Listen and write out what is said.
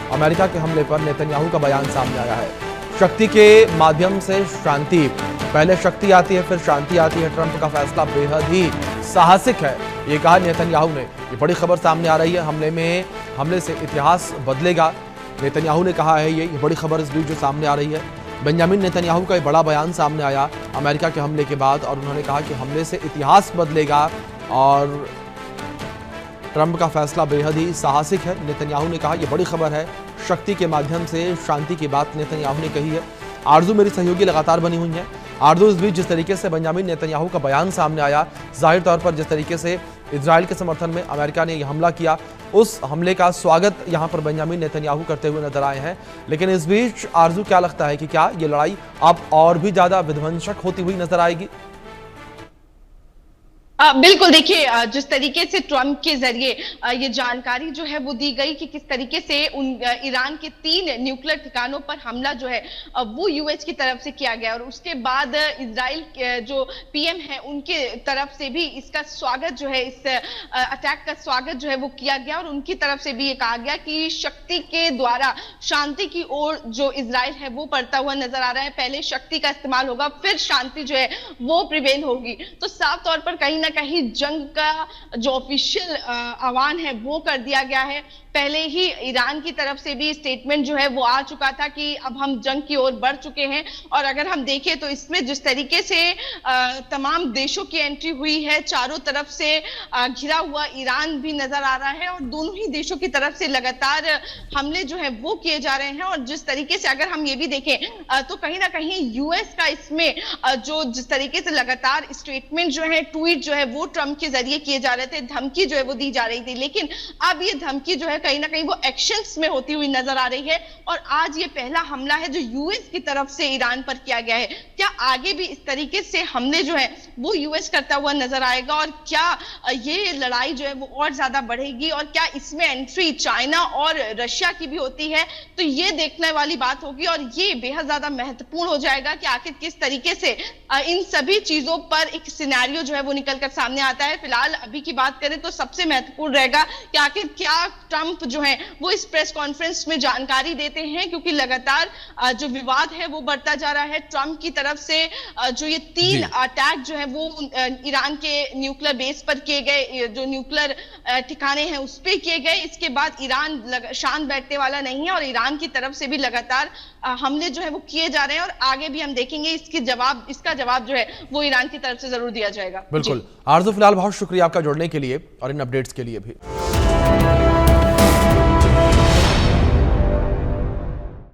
America के हमले पर नेतन्याहू का बयान सामने आया है। शक्ति के माध्यम से शांति, पहले शक्ति आती है फिर शांति आती है। ट्रंप का फैसला बेहद ही साहसिक है, ये कहा नेतन्याहू ने। ये बड़ी खबर सामने आ रही है, हमले से इतिहास बदलेगा, नेतन्याहू ने कहा है। ये बड़ी खबर इस बीच जो सामने आ रही है। बेंजामिन नेतन्याहू का एक बड़ा बयान सामने आया अमेरिका के हमले के बाद, और उन्होंने कहा कि हमले से इतिहास बदलेगा और ट्रंप का फैसला बेहद ही साहसिक है। नेतन्याहू ने कहा यह बड़ी खबर है, शक्ति के माध्यम से शांति की बात नेतन्याहू ने कही है। आरजू मेरी सहयोगी लगातार बनी हुई है। आरजू, इस बीच जिस तरीके से बेंजामिन नेतन्याहू का बयान सामने आया, जाहिर तौर पर जिस तरीके से इजराइल के समर्थन में अमेरिका ने यह हमला किया, उस हमले का स्वागत यहां पर बेंजामिन नेतन्याहू करते हुए नजर आए हैं। लेकिन इस बीच आरजू, क्या लगता है कि क्या ये लड़ाई अब और भी ज्यादा विध्वंसक होती हुई नजर आएगी? बिल्कुल, देखिए जिस तरीके से ट्रंप के जरिए ये जानकारी जो है वो दी गई कि किस तरीके से ईरान के 3 न्यूक्लियर ठिकानों पर हमला जो है वो यूएस की तरफ से किया गया, और उसके बाद इजराइल जो पीएम है उनके तरफ से भी इसका स्वागत जो है, इस अटैक का स्वागत जो है वो किया गया, और उनकी तरफ से भी ये कहा गया कि शक्ति के द्वारा शांति की ओर जो इजराइल है वो बढ़ता हुआ नजर आ रहा है। पहले शक्ति का इस्तेमाल होगा, फिर शांति जो है वो प्रिवेल होगी। तो साफ तौर पर कहीं कहीं जंग का जो ऑफिशियल आह्वान है वो कर दिया गया है। पहले ही ईरान की तरफ से भी स्टेटमेंट जो है वो आ चुका था कि अब हम जंग की ओर बढ़ चुके हैं। और अगर हम देखें तो इसमें जिस तरीके से तमाम देशों की एंट्री हुई है, चारों तरफ से घिरा हुआ ईरान भी नजर आ रहा है, और दोनों ही देशों की तरफ से लगातार हमले जो है वो किए जा रहे हैं। और जिस तरीके से अगर हम ये भी देखें तो कहीं ना कहीं यूएस का इसमें जो जिस तरीके से लगातार स्टेटमेंट जो है, ट्वीट जो है वो ट्रंप के जरिए किए जा रहे थे, धमकी जो है वो दी जा रही थी, लेकिन अब ये धमकी जो है कहीं ना कहीं वो एक्शंस में होती हुई नजर आ रही है। और आज ये पहला हमला है जो यूएस की तरफ से ईरान पर किया गया है। क्या आगे भी इस तरीके से हमले जो है वो यूएस करता हुआ नजर आएगा, और क्या ये लड़ाई जो है वो और ज्यादा बढ़ेगी, और क्या इसमें एंट्री चाइना और रशिया की भी होती है? तो ये देखने वाली बात होगी, और ये बेहद ज्यादा महत्वपूर्ण हो जाएगा कि आखिर किस तरीके से इन सभी चीजों पर एक सिनेरियो जो है वो निकलकर सामने आता है। फिलहाल अभी की बात करें तो सबसे महत्वपूर्ण रहेगा कि आखिर क्या ट्रंप जो है वो इस प्रेस कॉन्फ्रेंस में जानकारी देते हैं, क्योंकि लगातार जो विवाद है वो बढ़ता जा रहा है। ट्रंप की तरफ से जो ये 3 अटैक जो है वो ईरान के न्यूक्लियर बेस पर किए गए, जो न्यूक्लियर ठिकाने हैं उस पर किए गए, इसके बाद ईरान शांत बैठने वाला नहीं है, और ईरान की तरफ से भी लगातार हमले जो है वो किए जा रहे हैं। और आगे भी हम देखेंगे इसका जवाब जो है वो ईरान की तरफ से जरूर दिया जाएगा। बिल्कुल आरजू, फिलहाल बहुत शुक्रिया आपका जुड़ने के लिए और इन अपडेट्स के लिए भी।